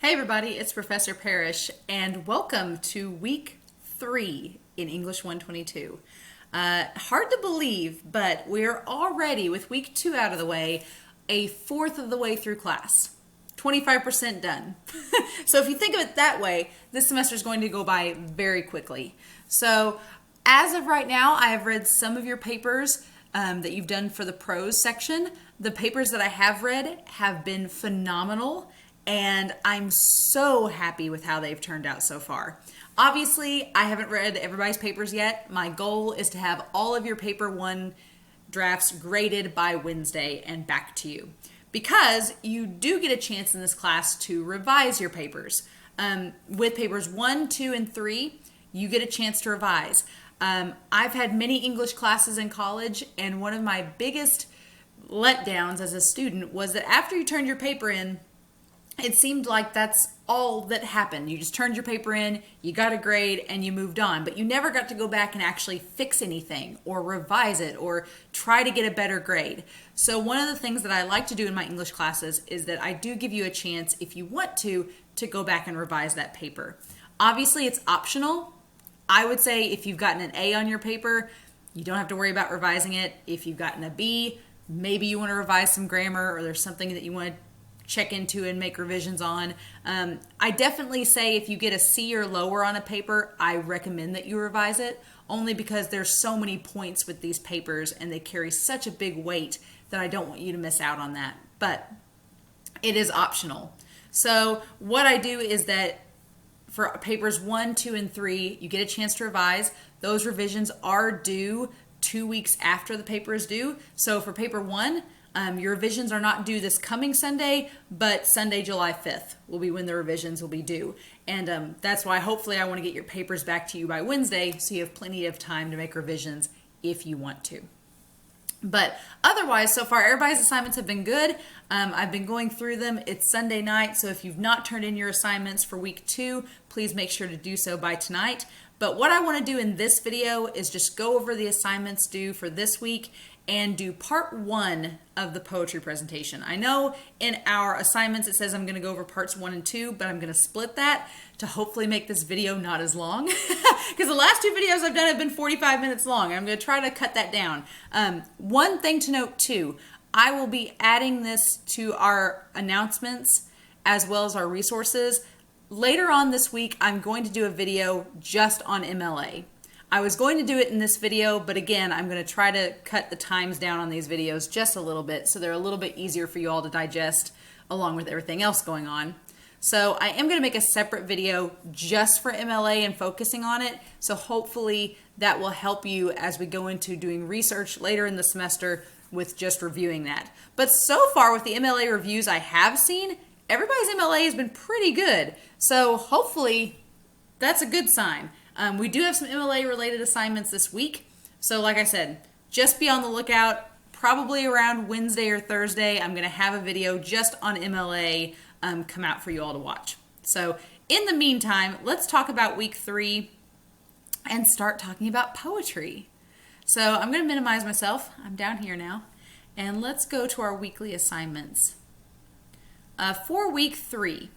Hey everybody, it's Professor Parish, and welcome to week 3 in English 122. Hard to believe, but we're already, with week 2 out of the way, a fourth of the way through class. 25% done. So if you think of it that way, this semester is going to go by very quickly. So as of right now, I have read some of your papers that you've done for the prose section. The papers that I have read have been phenomenal, and I'm so happy with how they've turned out so far. Obviously, I haven't read everybody's papers yet. My goal is to have all of your paper 1 drafts graded by Wednesday and back to you, because you do get a chance in this class to revise your papers. With papers 1, 2, and 3, you get a chance to revise. I've had many English classes in college, and one of my biggest letdowns as a student was that after you turned your paper in, it seemed like that's all that happened. You just turned your paper in, you got a grade, and you moved on. But you never got to go back and actually fix anything or revise it or try to get a better grade. So one of the things that I like to do in my English classes is that I do give you a chance, if you want to go back and revise that paper. Obviously, it's optional. I would say if you've gotten an A on your paper, you don't have to worry about revising it. If you've gotten a B, maybe you want to revise some grammar, or there's something that you want to check into and make revisions on. I definitely say if you get a C or lower on a paper, I recommend that you revise it, only because there's so many points with these papers and they carry such a big weight that I don't want you to miss out on that. But it is optional. So what I do is that for papers 1, 2, and 3, you get a chance to revise. Those revisions are due 2 weeks after the paper is due. So for paper 1, your revisions are not due this coming Sunday, but Sunday, July 5th will be when the revisions will be due. And that's why hopefully I want to get your papers back to you by Wednesday, so you have plenty of time to make revisions if you want to. But otherwise, so far, everybody's assignments have been good. I've been going through them. It's Sunday night, so if you've not turned in your assignments for week 2, please make sure to do so by tonight. But what I want to do in this video is just go over the assignments due for this week and do part 1 of the poetry presentation. I know in our assignments it says I'm going to go over parts 1 and 2, but I'm going to split that to hopefully make this video not as long, because the last 2 videos I've done have been 45 minutes long. I'm going to try to cut that down. One thing to note too, I will be adding this to our announcements as well as our resources. Later on this week, I'm going to do a video just on MLA. I was going to do it in this video, but again, I'm going to try to cut the times down on these videos just a little bit so they're a little bit easier for you all to digest along with everything else going on. So I am going to make a separate video just for MLA and focusing on it. So hopefully that will help you as we go into doing research later in the semester with just reviewing that. But so far with the MLA reviews I have seen, everybody's MLA has been pretty good. So hopefully that's a good sign. We do have some MLA related assignments this week. So like I said, just be on the lookout. Probably around Wednesday or Thursday, I'm going to have a video just on MLA come out for you all to watch. So in the meantime, let's talk about week 3 and start talking about poetry. So I'm going to minimize myself. I'm down here now. And let's go to our weekly assignments. For week 3,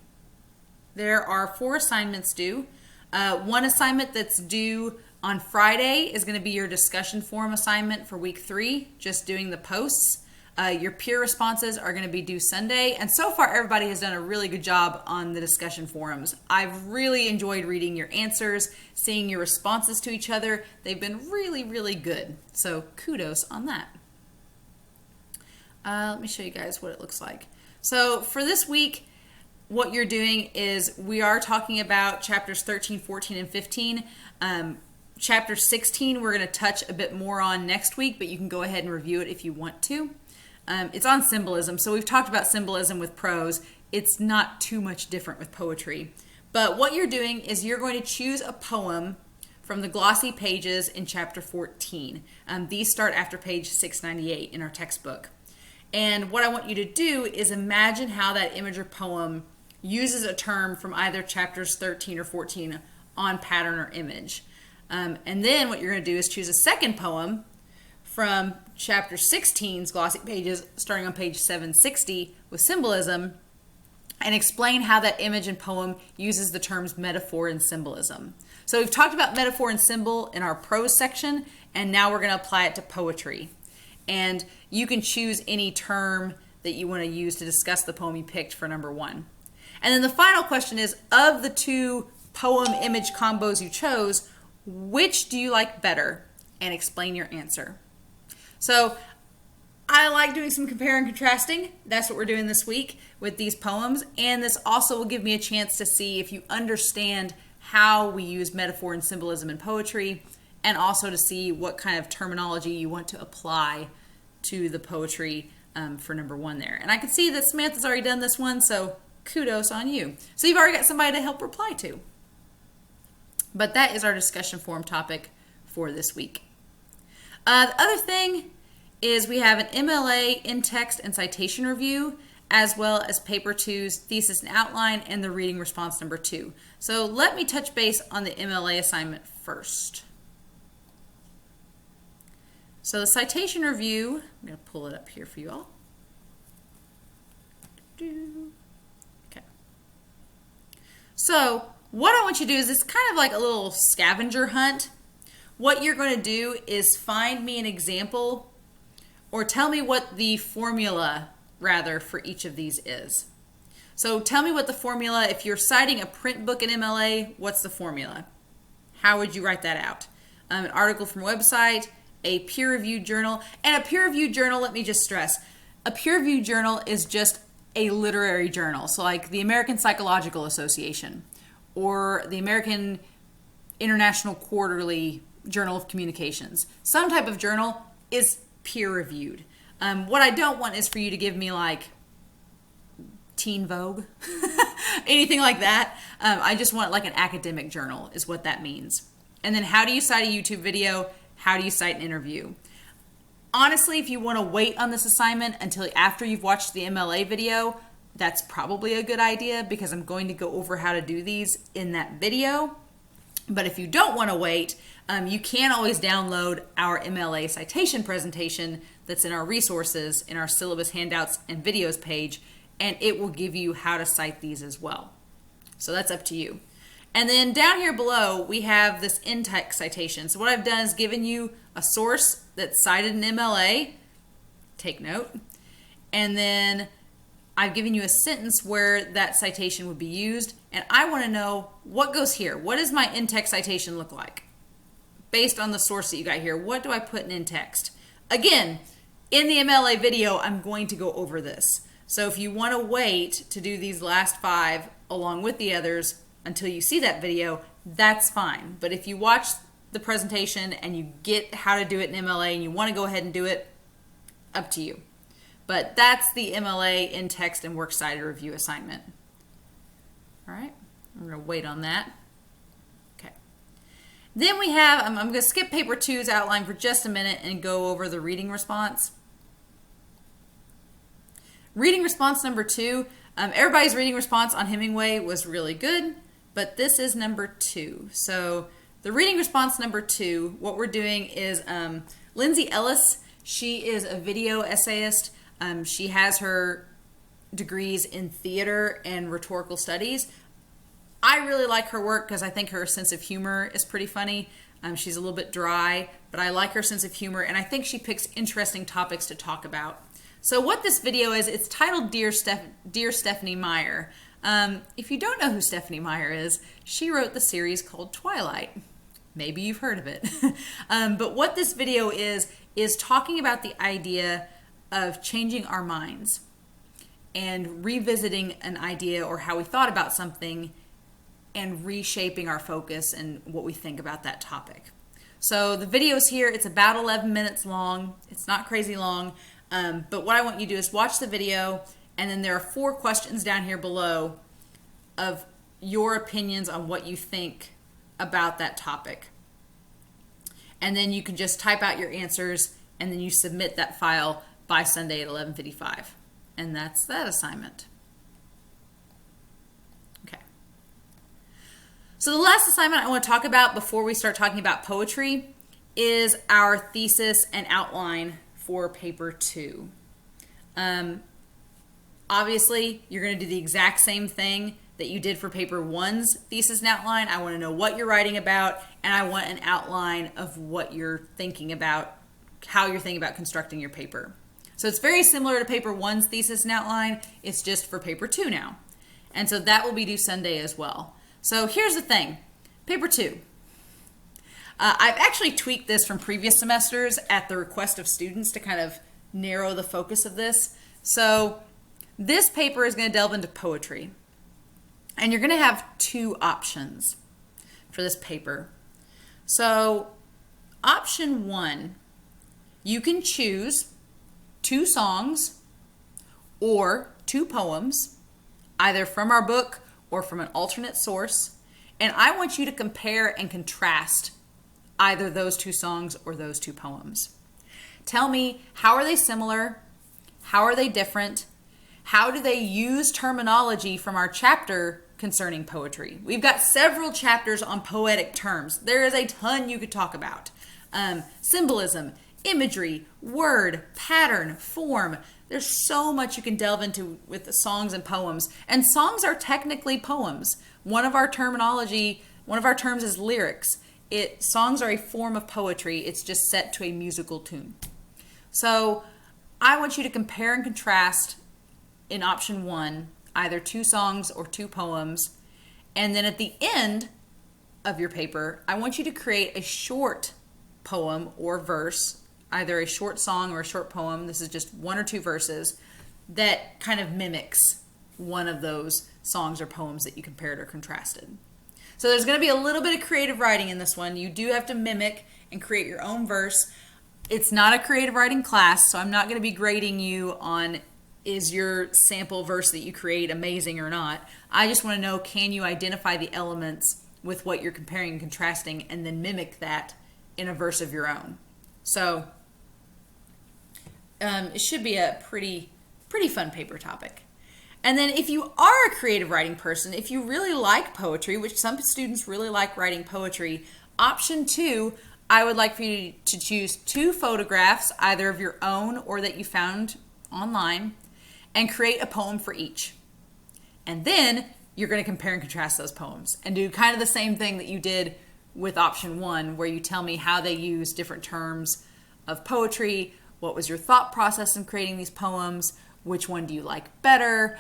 there are 4 assignments due. One assignment that's due on Friday is going to be your discussion forum assignment for week 3, just doing the posts. Your peer responses are going to be due Sunday, and so far everybody has done a really good job on the discussion forums. I've really enjoyed reading your answers, seeing your responses to each other. They've been really, really good, so kudos on that. Let me show you guys what it looks like. So for this week, what you're doing is we are talking about chapters 13, 14, and 15. Chapter 16 we're going to touch a bit more on next week, but you can go ahead and review it if you want to. It's on symbolism, so we've talked about symbolism with prose. It's not too much different with poetry. But what you're doing is you're going to choose a poem from the glossy pages in chapter 14. These start after page 698 in our textbook. And what I want you to do is imagine how that image or poem uses a term from either chapters 13 or 14 on pattern or image. And then what you're going to do is choose a second poem from chapter 16's glossy pages, starting on page 760 with symbolism, and explain how that image and poem uses the terms metaphor and symbolism. So we've talked about metaphor and symbol in our prose section, and now we're going to apply it to poetry. And you can choose any term that you want to use to discuss the poem you picked for number 1. And then the final question is, of the 2 poem image combos you chose, which do you like better? And explain your answer. So I like doing some compare and contrasting. That's what we're doing this week with these poems. And this also will give me a chance to see if you understand how we use metaphor and symbolism in poetry, and also to see what kind of terminology you want to apply to the poetry for number 1 there. And I can see that Samantha's already done this one, so kudos on you. So you've already got somebody to help reply to. But that is our discussion forum topic for this week. The other thing is we have an MLA in-text and citation review, as well as paper 2's thesis and outline and the reading response number 2. So let me touch base on the MLA assignment first. So the citation review, I'm going to pull it up here for you all. Okay. So what I want you to do is it's kind of like a little scavenger hunt. What you're going to do is find me an example, or tell me what the formula, rather, for each of these is. So tell me what the formula, if you're citing a print book in MLA, what's the formula? How would you write that out? An article from a website, a peer-reviewed journal. And a peer-reviewed journal, let me just stress, a peer-reviewed journal is just a literary journal. So like the American Psychological Association or the American International Quarterly Journal of Communications. Some type of journal is peer-reviewed. What I don't want is for you to give me like Teen Vogue, anything like that. I just want like an academic journal is what that means. And then how do you cite a YouTube video? How do you cite an interview? Honestly, if you want to wait on this assignment until after you've watched the MLA video, that's probably a good idea because I'm going to go over how to do these in that video. But if you don't want to wait, you can always download our MLA citation presentation that's in our resources, in our syllabus handouts and videos page, and it will give you how to cite these as well. So that's up to you. And then down here below, we have this in-text citation. So what I've done is given you a source that's cited in MLA, take note, and then I've given you a sentence where that citation would be used, and I want to know what goes here. What does my in-text citation look like? Based on the source that you got here, what do I put in in-text? Again, in the MLA video, I'm going to go over this. So if you want to wait to do these last 5 along with the others until you see that video, that's fine. But if you watch the presentation and you get how to do it in MLA and you want to go ahead and do it, up to you. But that's the MLA in-text and works cited review assignment. All right, I'm going to wait on that. Okay. Then we have, I'm going to skip paper 2's outline for just a minute and go over the reading response. Reading response number 2, everybody's reading response on Hemingway was really good, but this is number 2. So the reading response number 2, what we're doing is Lindsay Ellis, she is a video essayist. She has her degrees in theater and rhetorical studies. I really like her work because I think her sense of humor is pretty funny. She's a little bit dry, but I like her sense of humor, and I think she picks interesting topics to talk about. So what this video is, it's titled Dear Stephanie Meyer. If you don't know who Stephanie Meyer is, she wrote the series called Twilight. Maybe you've heard of it. But what this video is talking about the idea of changing our minds and revisiting an idea or how we thought about something and reshaping our focus and what we think about that topic. So the video is here. It's about 11 minutes long. It's not crazy long. But what I want you to do is watch the video, and then there are 4 questions down here below of your opinions on what you think about that topic. And then you can just type out your answers, and then you submit that file by Sunday at 11:55. And that's that assignment. Okay. So the last assignment I want to talk about before we start talking about poetry is our thesis and outline for paper 2. Obviously, you're going to do the exact same thing that you did for paper one's thesis and outline. I want to know what you're writing about, and I want an outline of what you're thinking about, how you're thinking about constructing your paper. So it's very similar to paper one's thesis and outline. It's just for paper two now. And so that will be due Sunday as well. So here's the thing. Paper two. I've actually tweaked this from previous semesters at the request of students to kind of narrow the focus of this. So this paper is going to delve into poetry. And you're going to have two options for this paper. So option one, you can choose 2 songs or 2 poems, either from our book or from an alternate source. And I want you to compare and contrast either those 2 songs or those 2 poems. Tell me, how are they similar? How are they different? How do they use terminology from our chapter concerning poetry? We've got several chapters on poetic terms. There is a ton you could talk about. Symbolism, imagery, word, pattern, form. There's so much you can delve into with the songs and poems. And songs are technically poems. One of our terms is lyrics. Songs are a form of poetry. It's just set to a musical tune. So I want you to compare and contrast in option one, either 2 songs or 2 poems. And then at the end of your paper, I want you to create a short poem or verse, either a short song or a short poem. This is just 1 or 2 verses that kind of mimics one of those songs or poems that you compared or contrasted. So there's going to be a little bit of creative writing in this one. You do have to mimic and create your own verse. It's not a creative writing class, so I'm not going to be grading you on is your sample verse that you create amazing or not. I just want to know, can you identify the elements with what you're comparing and contrasting and then mimic that in a verse of your own. So it should be a pretty fun paper topic. And then if you are a creative writing person, if you really like poetry, which some students really like writing poetry, option 2, I would like for you to choose 2 photographs, either of your own or that you found online, and create a poem for each. And then you're going to compare and contrast those poems and do kind of the same thing that you did with option 1, where you tell me how they use different terms of poetry, what was your thought process in creating these poems, which one do you like better,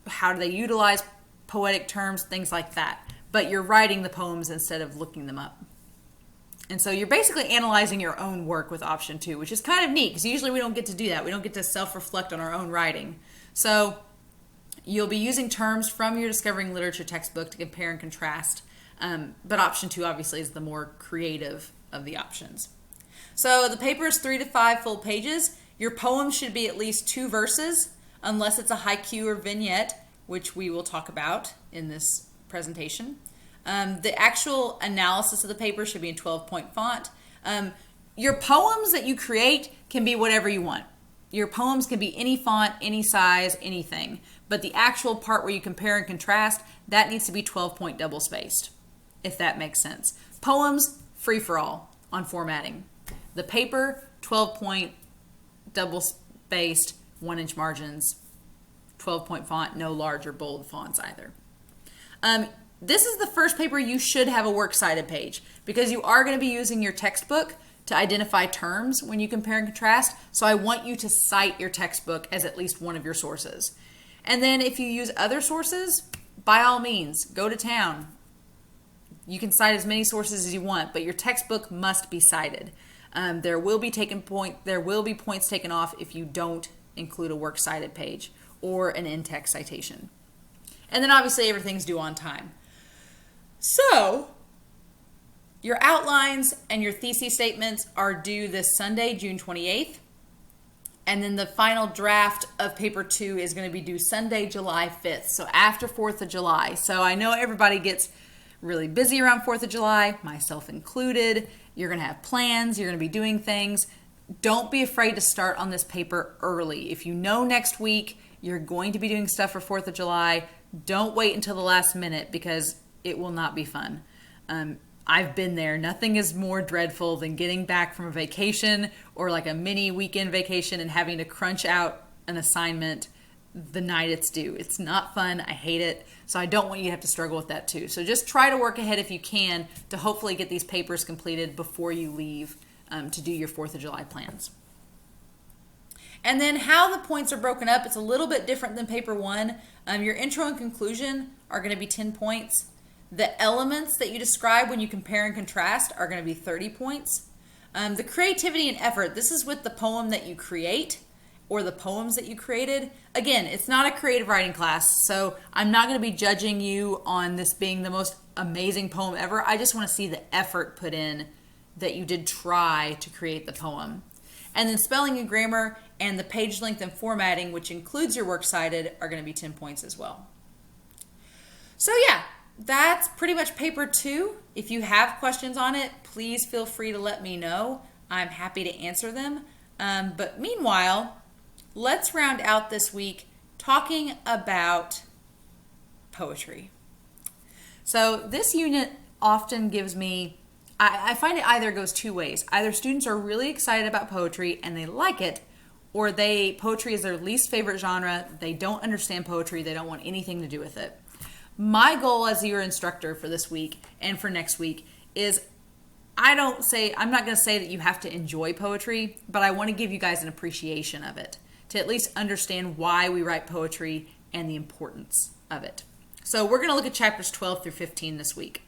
how do they utilize poetic terms, things like that. But you're writing the poems instead of looking them up. And so you're basically analyzing your own work with option 2, which is kind of neat because usually we don't get to do that. We don't get to self-reflect on our own writing. So you'll be using terms from your Discovering Literature textbook to compare and contrast. But option 2 obviously is the more creative of the options. So the paper is 3 to 5 full pages. Your poem should be at least 2 verses, unless it's a haiku or vignette, which we will talk about in this presentation. The actual analysis of the paper should be in 12-point font. Your poems that you create can be whatever you want. Your poems can be any font, any size, anything. But the actual part where you compare and contrast, that needs to be 12-point double-spaced, if that makes sense. Poems, free for all on formatting. The paper, 12-point double-spaced, 1-inch margins, 12-point font, no large or bold fonts either. This is the first paper you should have a works cited page because you are going to be using your textbook to identify terms when you compare and contrast. So I want you to cite your textbook as at least one of your sources. And then if you use other sources, by all means, go to town. You can cite as many sources as you want, but your textbook must be cited. There will be points taken off if you don't include a works cited page or an in-text citation. And then obviously everything's due on time. So your outlines and your thesis statements are due this Sunday, June 28th. And then the final draft of paper 2 is going to be due Sunday, July 5th. So after 4th of July. So I know everybody gets really busy around 4th of July, myself included. You're going to have plans. You're going to be doing things. Don't be afraid to start on this paper early. If you know next week you're going to be doing stuff for 4th of July, don't wait until the last minute because it will not be fun. I've been there. Nothing is more dreadful than getting back from a vacation or like a mini weekend vacation and having to crunch out an assignment the night it's due. It's not fun. I hate it. So I don't want you to have to struggle with that too. So just try to work ahead if you can to hopefully get these papers completed before you leave to do your 4th of July plans. And then how the points are broken up, it's a little bit different than paper 1. Your intro and conclusion are going to be 10 points. The elements that you describe when you compare and contrast are going to be 30 points. The creativity and effort, this is with the poem that you create or the poems that you created. Again, it's not a creative writing class, so I'm not going to be judging you on this being the most amazing poem ever. I just want to see the effort put in that you did try to create the poem. And then spelling and grammar and the page length and formatting, which includes your works cited, are going to be 10 points as well. So yeah, that's pretty much paper 2. If you have questions on it, please feel free to let me know. I'm happy to answer them. But meanwhile, let's round out this week talking about poetry. So this unit often gives me, I find it either goes 2 ways. Either students are really excited about poetry and they like it, or poetry is their least favorite genre. They don't understand poetry. They don't want anything to do with it. My goal as your instructor for this week and for next week is I'm not going to say that you have to enjoy poetry, but I want to give you guys an appreciation of it to at least understand why we write poetry and the importance of it. So we're going to look at chapters 12 through 15 this week.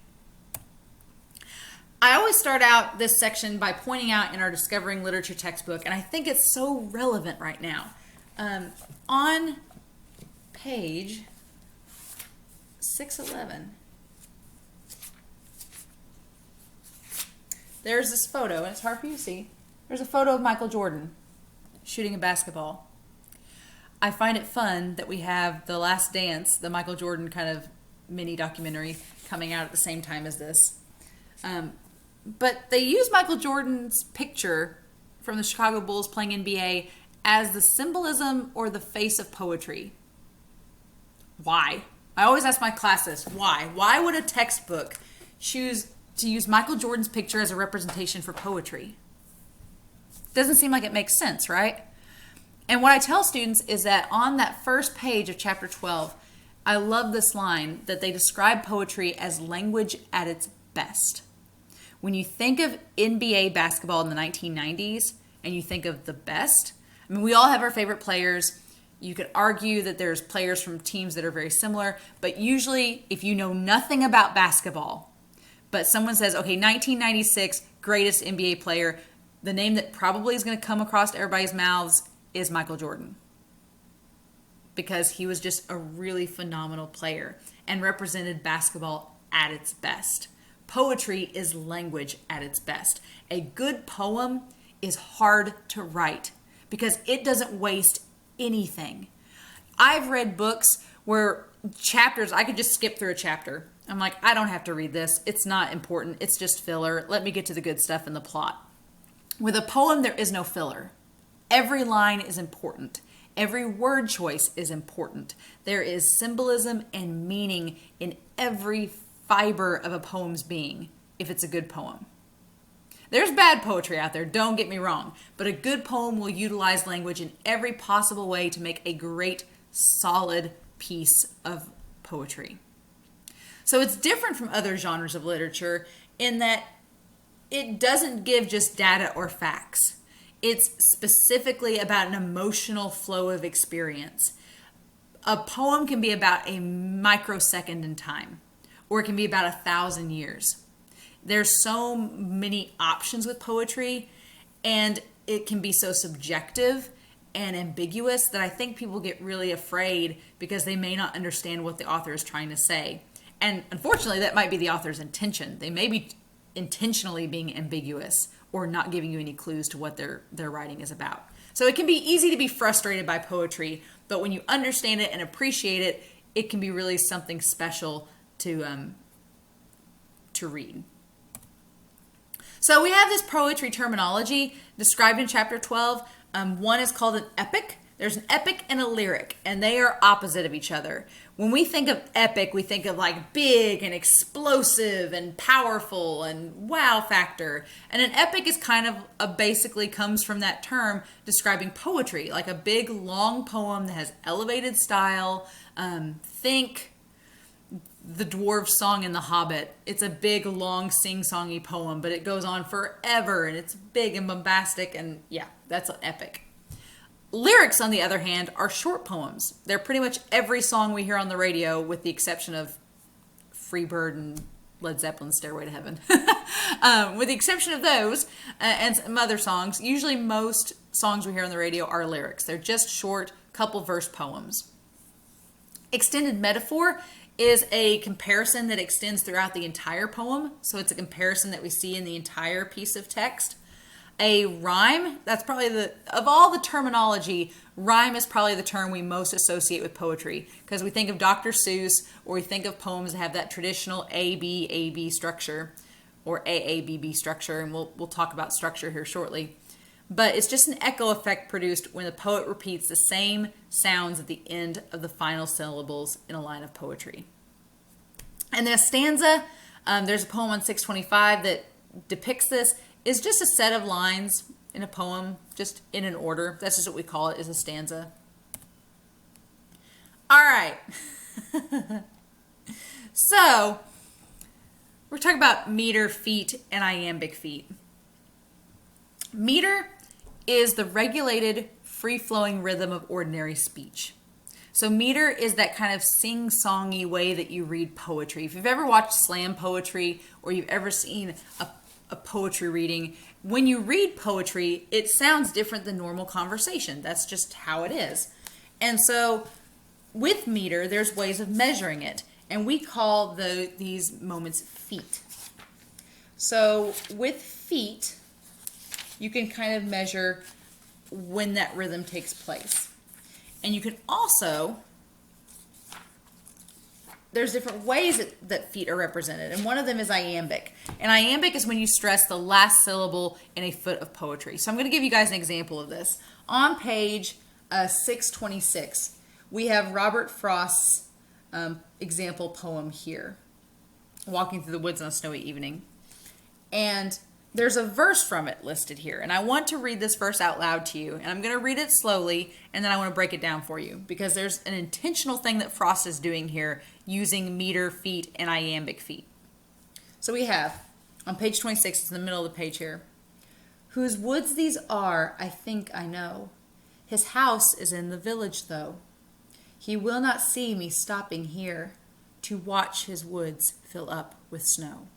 I always start out this section by pointing out in our Discovering Literature textbook, and I think it's so relevant right now. On page 611, there's this photo, and it's hard for you to see. There's a photo of Michael Jordan shooting a basketball. I find it fun that we have The Last Dance, the Michael Jordan kind of mini documentary, coming out at the same time as this. But they use Michael Jordan's picture from the Chicago Bulls playing NBA as the symbolism or the face of poetry. Why? I always ask my class this. Why? Why would a textbook choose to use Michael Jordan's picture as a representation for poetry? Doesn't seem like it makes sense, right? And what I tell students is that on that first page of chapter 12, I love this line that they describe poetry as language at its best. When you think of NBA basketball in the 1990s and you think of the best, I mean, we all have our favorite players. You could argue that there's players from teams that are very similar, but usually if you know nothing about basketball, but someone says, okay, 1996, greatest NBA player, the name that probably is going to come across everybody's mouths is Michael Jordan, because he was just a really phenomenal player and represented basketball at its best. Poetry is language at its best. A good poem is hard to write because it doesn't waste anything. I've read books where chapters, I could just skip through a chapter. I'm like, I don't have to read this. It's not important. It's just filler. Let me get to the good stuff in the plot. With a poem, there is no filler. Every line is important. Every word choice is important. There is symbolism and meaning in every fiber of a poem's being if it's a good poem. There's bad poetry out there, don't get me wrong, but a good poem will utilize language in every possible way to make a great, solid piece of poetry. So it's different from other genres of literature in that it doesn't give just data or facts. It's specifically about an emotional flow of experience. A poem can be about a microsecond in time, or it can be about 1,000 years. There's so many options with poetry, and it can be so subjective and ambiguous that I think people get really afraid because they may not understand what the author is trying to say. And unfortunately, that might be the author's intention. They may be intentionally being ambiguous or not giving you any clues to what their writing is about. So it can be easy to be frustrated by poetry, but when you understand it and appreciate it, it can be really something special to read. So we have this poetry terminology described in chapter 12. One is called an epic. There's an epic and a lyric, and they are opposite of each other. When we think of epic, we think of like big and explosive and powerful and wow factor. And an epic is kind of basically comes from that term describing poetry, like a big long poem that has elevated style. Think the Dwarf Song in The Hobbit. It's a big, long, sing-songy poem, but it goes on forever and it's big and bombastic, and yeah, that's an epic. Lyrics, on the other hand, are short poems. They're pretty much every song we hear on the radio, with the exception of Freebird and Led Zeppelin's Stairway to Heaven. With the exception of those and some other songs, usually most songs we hear on the radio are lyrics. They're just short, couple verse poems. Extended metaphor is a comparison that extends throughout the entire poem. So it's a comparison that we see in the entire piece of text. A rhyme, that's probably of all the terminology, rhyme is probably the term we most associate with poetry, because we think of Dr. Seuss, or we think of poems that have that traditional A-B structure, or A-A-B-B structure, and we'll talk about structure here shortly. But it's just an echo effect produced when the poet repeats the same sounds at the end of the final syllables in a line of poetry. And then a stanza, there's a poem on 625 that depicts this, is just a set of lines in a poem, just in an order. That's just what we call it, is a stanza. All right. So, we're talking about meter, feet, and iambic feet. Meter is the regulated, free-flowing rhythm of ordinary speech. So meter is that kind of sing-songy way that you read poetry. If you've ever watched slam poetry, or you've ever seen a poetry reading, when you read poetry, it sounds different than normal conversation. That's just how it is. And so with meter, there's ways of measuring it, and we call these moments feet. So with feet, you can kind of measure when that rhythm takes place. And you can also, there's different ways that feet are represented, and one of them is iambic. And iambic is when you stress the last syllable in a foot of poetry. So I'm going to give you guys an example of this. On page 626, we have Robert Frost's example poem here, Walking Through the Woods on a Snowy Evening. And there's a verse from it listed here, and I want to read this verse out loud to you, and I'm going to read it slowly, and then I want to break it down for you, because there's an intentional thing that Frost is doing here, using meter, feet, and iambic feet. So we have, on page 26, it's in the middle of the page here, whose woods these are, I think I know. His house is in the village, though. He will not see me stopping here to watch his woods fill up with snow.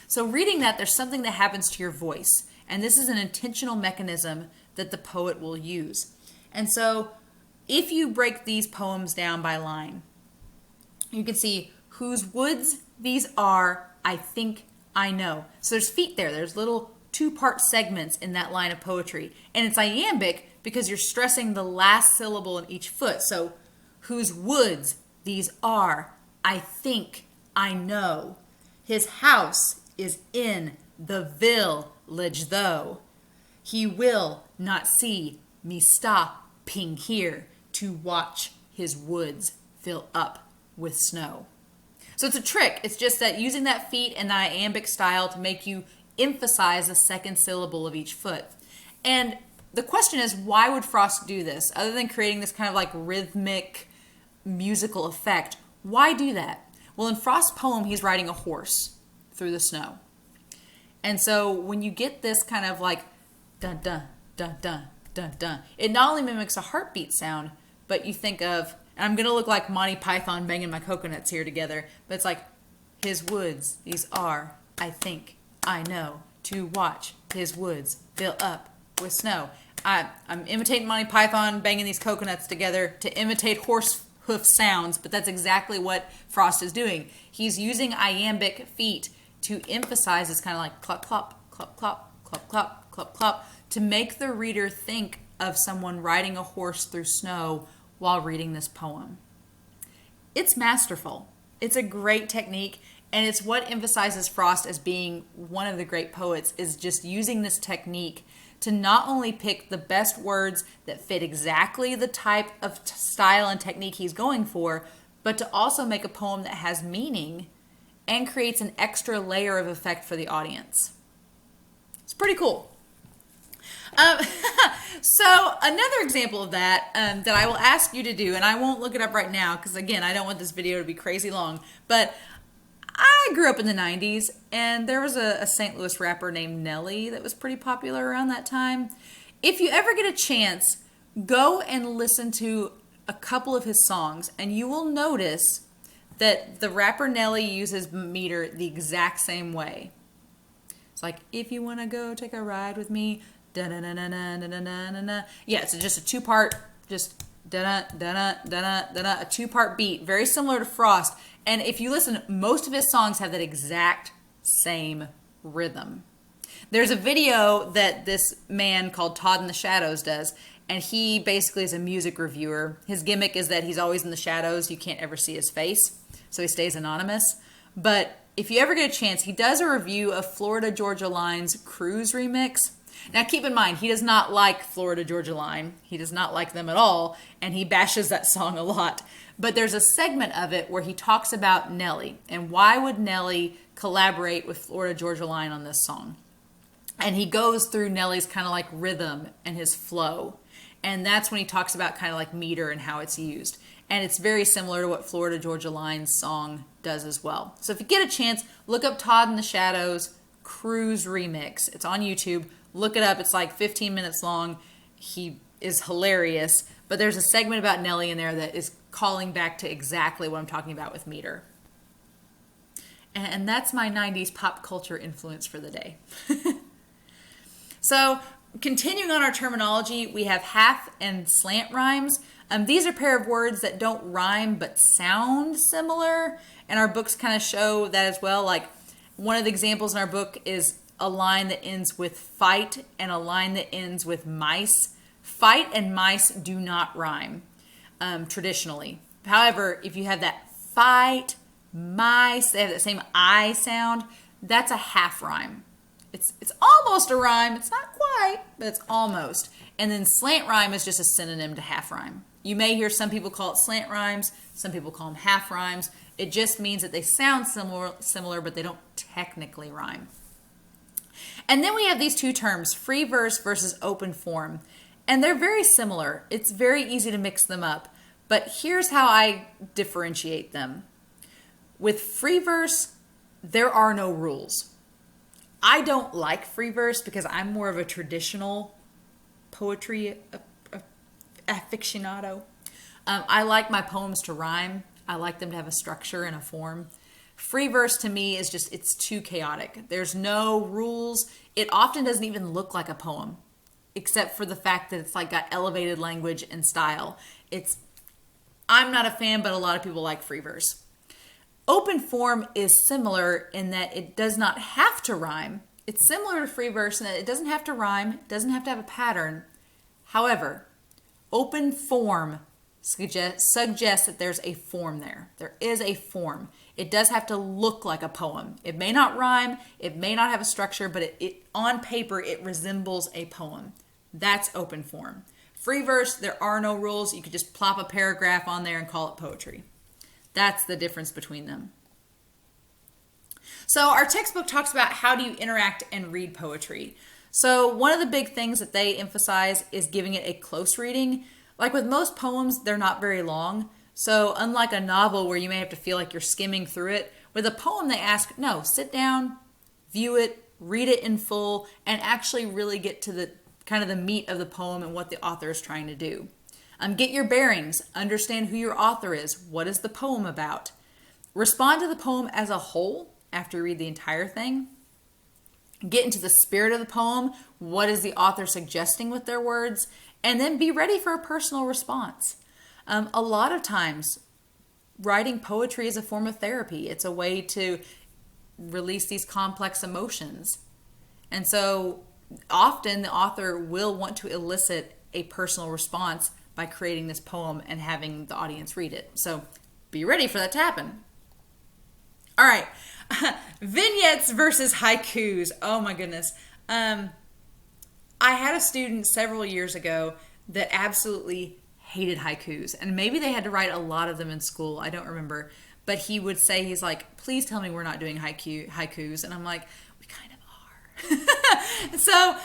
So reading that, there's something that happens to your voice. And this is an intentional mechanism that the poet will use. And so if you break these poems down by line, you can see whose woods these are, I think I know. So there's feet there. There's little two-part segments in that line of poetry. And it's iambic because you're stressing the last syllable in each foot. So whose woods these are, I think I know. His house is in the village, though. He will not see me stopping here to watch his woods fill up with snow. So it's a trick. It's just that using that feet and that iambic style to make you emphasize the second syllable of each foot. And the question is, why would Frost do this? Other than creating this kind of like rhythmic musical effect, why do that? Well, in Frost's poem, he's riding a horse through the snow. And so when you get this kind of like dun dun dun dun dun dun, it not only mimics a heartbeat sound, but you think of, and I'm gonna look like Monty Python banging my coconuts here together, but it's like his woods these are, I think I know, to watch his woods fill up with snow. I'm imitating Monty Python banging these coconuts together to imitate horse hoof sounds, but that's exactly what Frost is doing. He's using iambic feet to emphasize this kind of like clop, clop, clop, clop, clop, clop, clop, clop, to make the reader think of someone riding a horse through snow while reading this poem. It's masterful. It's a great technique, and it's what emphasizes Frost as being one of the great poets, is just using this technique to not only pick the best words that fit exactly the type of style and technique he's going for, but to also make a poem that has meaning and creates an extra layer of effect for the audience. It's pretty cool. So another example of that that I will ask you to do, and I won't look it up right now because, again, I don't want this video to be crazy long, but I grew up in the 90s, and there was a St. Louis rapper named Nelly that was pretty popular around that time. If you ever get a chance, go and listen to a couple of his songs, and you will notice that the rapper Nelly uses meter the exact same way. It's like, if you want to go take a ride with me, da-na-na-na-na-na-na-na-na. Yeah, it's just a two-part, just da-na-da-na-da-na-da-na, a two-part beat, very similar to Frost. And if you listen, most of his songs have that exact same rhythm. There's a video that this man called Todd in the Shadows does, and he basically is a music reviewer. His gimmick is that he's always in the shadows. You can't ever see his face, so he stays anonymous. But if you ever get a chance, he does a review of Florida Georgia Line's Cruise remix. Now, keep in mind, he does not like Florida Georgia Line. He does not like them at all, and he bashes that song a lot. But there's a segment of it where he talks about Nelly, and why would Nelly collaborate with Florida Georgia Line on this song? And he goes through Nelly's kind of like rhythm and his flow. And that's when he talks about kind of like meter and how it's used. And it's very similar to what Florida Georgia Line's song does as well. So if you get a chance, look up Todd in the Shadows Cruise Remix. It's on YouTube. Look it up. It's like 15 minutes long. He is hilarious. But there's a segment about Nelly in there that is calling back to exactly what I'm talking about with meter. And that's my 90s pop culture influence for the day. So continuing on our terminology, we have half and slant rhymes. These are a pair of words that don't rhyme but sound similar. And our books kind of show that as well. Like one of the examples in our book is a line that ends with fight and a line that ends with mice. Fight and mice do not rhyme traditionally. However, if you have that fight, mice, they have that same I sound, that's a half rhyme. It's almost a rhyme. It's not quite, but it's almost. And then slant rhyme is just a synonym to half rhyme. You may hear some people call it slant rhymes. Some people call them half rhymes. It just means that they sound similar, but they don't technically rhyme. And then we have these two terms, free verse versus open form. And they're very similar. It's very easy to mix them up. But here's how I differentiate them. With free verse, there are no rules. I don't like free verse because I'm more of a traditional poetry aficionado. I like my poems to rhyme. I like them to have a structure and a form. Free verse to me is just, it's too chaotic. There's no rules. It often doesn't even look like a poem, except for the fact that it's like got elevated language and style. I'm not a fan, but a lot of people like free verse. Open form is similar in that it does not have to rhyme. It's similar to free verse in that it doesn't have to rhyme, it doesn't have to have a pattern. However, open form suggests that there's a form there. There is a form. It does have to look like a poem. It may not rhyme, it may not have a structure, but it on paper, it resembles a poem. That's open form. Free verse, there are no rules. You could just plop a paragraph on there and call it poetry. That's the difference between them. So our textbook talks about how do you interact and read poetry. So one of the big things that they emphasize is giving it a close reading. Like with most poems, they're not very long. So unlike a novel where you may have to feel like you're skimming through it, with a poem they ask, no, sit down, view it, read it in full, and actually really get to the kind of the meat of the poem and what the author is trying to do. Get your bearings, understand who your author is, what is the poem about. Respond to the poem as a whole after you read the entire thing. Get into the spirit of the poem, what is the author suggesting with their words, and then be ready for a personal response. A lot of times, writing poetry is a form of therapy. It's a way to release these complex emotions. And so often the author will want to elicit a personal response by creating this poem and having the audience read it. So be ready for that to happen. All right. Vignettes versus haikus. Oh my goodness. I had a student several years ago that absolutely hated haikus. And maybe they had to write a lot of them in school. I don't remember. But he would say, he's like, please tell me we're not doing haikus. And I'm like, we kind of are. So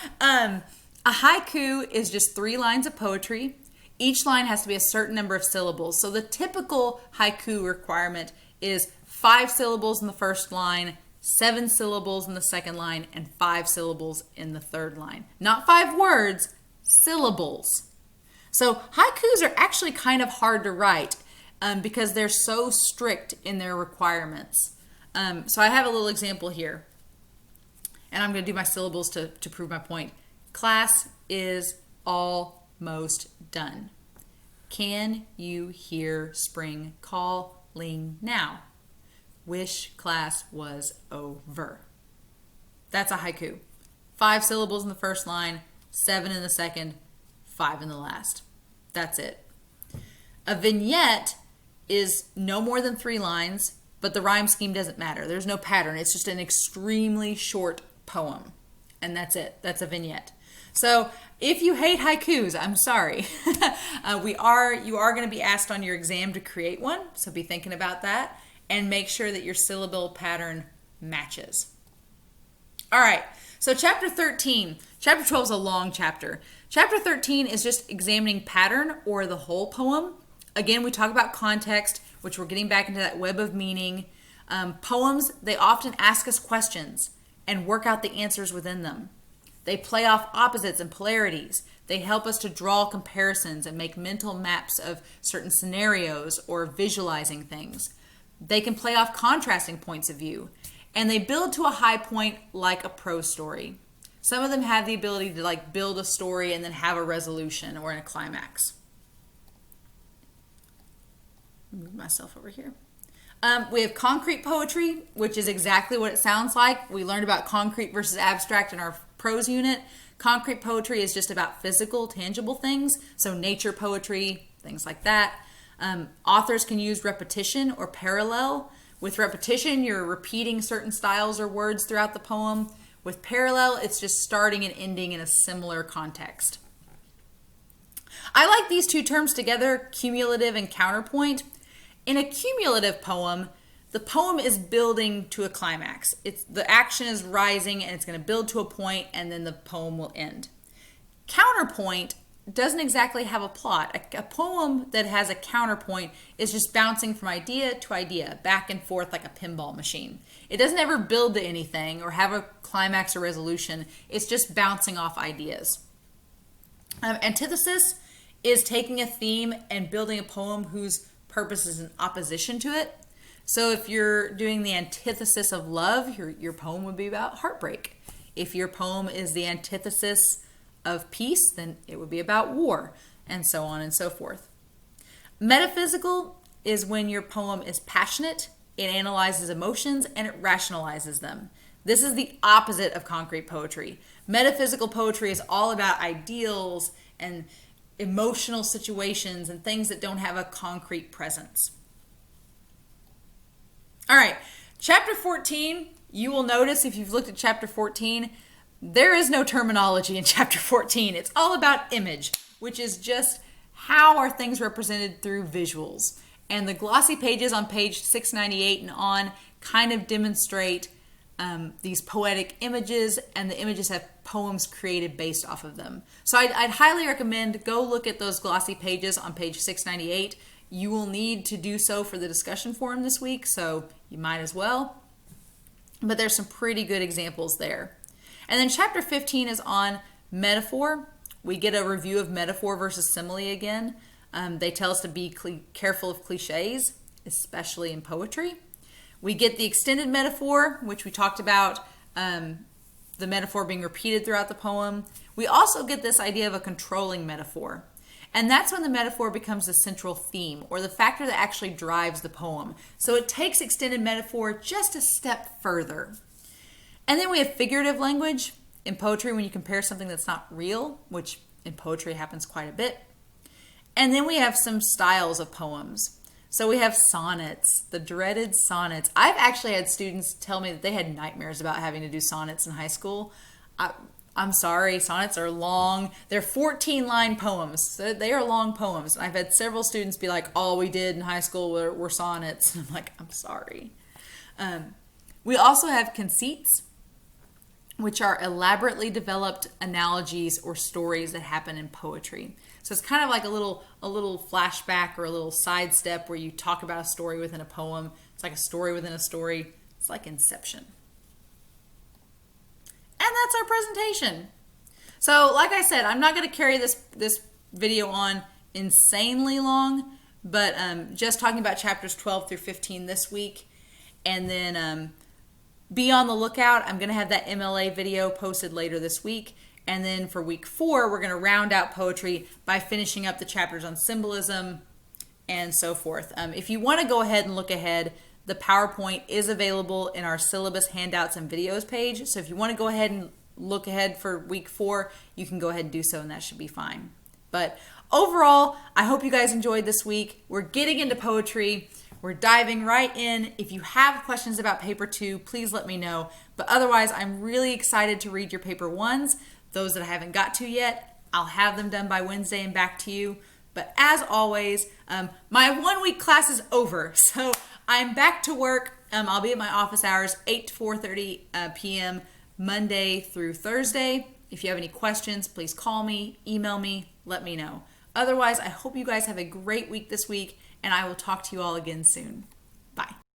a haiku is just 3 lines of poetry. Each line has to be a certain number of syllables. So the typical haiku requirement is 5 syllables in the first line, 7 syllables in the second line, and 5 syllables in the third line. Not 5 words, syllables. So haikus are actually kind of hard to write because they're so strict in their requirements. So I have a little example here. And I'm going to do my syllables to prove my point. Class is almost done. Can you hear spring calling now? Wish class was over. That's a haiku. 5 syllables in the first line, 7 in the second, 5 in the last. That's it. A vignette is no more than 3 lines, but the rhyme scheme doesn't matter. There's no pattern. It's just an extremely short poem. And that's it. That's a vignette. So if you hate haikus, I'm sorry. You are going to be asked on your exam to create one. So be thinking about that and make sure that your syllable pattern matches. All right. So chapter 13, chapter 12 is a long chapter. Chapter 13 is just examining pattern or the whole poem. Again, we talk about context, which we're getting back into that web of meaning. Poems, they often ask us questions and work out the answers within them. They play off opposites and polarities. They help us to draw comparisons and make mental maps of certain scenarios or visualizing things. They can play off contrasting points of view. And they build to a high point like a prose story. Some of them have the ability to build a story and then have a resolution or a climax. Move myself over here. We have concrete poetry, which is exactly what it sounds like. We learned about concrete versus abstract in our prose unit. Concrete poetry is just about physical, tangible things. So nature poetry, things like that. Authors can use repetition or parallel. With repetition, you're repeating certain styles or words throughout the poem. With parallel, it's just starting and ending in a similar context. I like these 2 terms together, cumulative and counterpoint. In a cumulative poem, the poem is building to a climax. The action is rising and it's going to build to a point and then the poem will end. Counterpoint doesn't exactly have a plot. A poem that has a counterpoint is just bouncing from idea to idea, back and forth like a pinball machine. It doesn't ever build to anything or have a climax or resolution. It's just bouncing off ideas. Antithesis is taking a theme and building a poem whose purpose is in opposition to it. So if you're doing the antithesis of love, your poem would be about heartbreak. If your poem is the antithesis of peace, then it would be about war, and so on and so forth. Metaphysical is when your poem is passionate, it analyzes emotions, and it rationalizes them. This is the opposite of concrete poetry. Metaphysical poetry is all about ideals and emotional situations and things that don't have a concrete presence. All right, chapter 14, you will notice if you've looked at chapter 14, there is no terminology in chapter 14. It's all about image, which is just how are things represented through visuals. And the glossy pages on page 698 and on kind of demonstrate these poetic images, and the images have poems created based off of them. So I'd highly recommend go look at those glossy pages on page 698. You will need to do so for the discussion forum this week, so you might as well. But there's some pretty good examples there. And then chapter 15 is on metaphor. We get a review of metaphor versus simile again. They tell us to be careful of cliches, especially in poetry. We get the extended metaphor, which we talked about, the metaphor being repeated throughout the poem. We also get this idea of a controlling metaphor. And that's when the metaphor becomes the central theme or the factor that actually drives the poem. So it takes extended metaphor just a step further. And then we have figurative language in poetry when you compare something that's not real, which in poetry happens quite a bit. And then we have some styles of poems. So we have sonnets, the dreaded sonnets. I've actually had students tell me that they had nightmares about having to do sonnets in high school. I'm sorry, sonnets are long. They're 14-line poems. So they are long poems. And I've had several students be like, all we did in high school were sonnets. I'm like, I'm sorry. We also have conceits, which are elaborately developed analogies or stories that happen in poetry. So it's kind of like a little flashback or a little sidestep where you talk about a story within a poem. It's like a story within a story. It's like Inception. And that's our presentation. So like I said, I'm not going to carry this video on insanely long, but just talking about chapters 12 through 15 this week. And then be on the lookout. I'm going to have that MLA video posted later this week. And then for week 4, we're going to round out poetry by finishing up the chapters on symbolism and so forth. If you want to go ahead and look ahead, the PowerPoint is available in our syllabus handouts and videos page. So if you want to go ahead and look ahead for week 4, you can go ahead and do so, and that should be fine. But overall, I hope you guys enjoyed this week. We're getting into poetry. We're diving right in. If you have questions about paper 2, please let me know. But otherwise, I'm really excited to read your paper 1s. Those that I haven't got to yet, I'll have them done by Wednesday and back to you. But as always, my 1-week class is over. So I'm back to work. I'll be at my office hours, 8 to 4:30 p.m. Monday through Thursday. If you have any questions, please call me, email me, let me know. Otherwise, I hope you guys have a great week this week, and I will talk to you all again soon.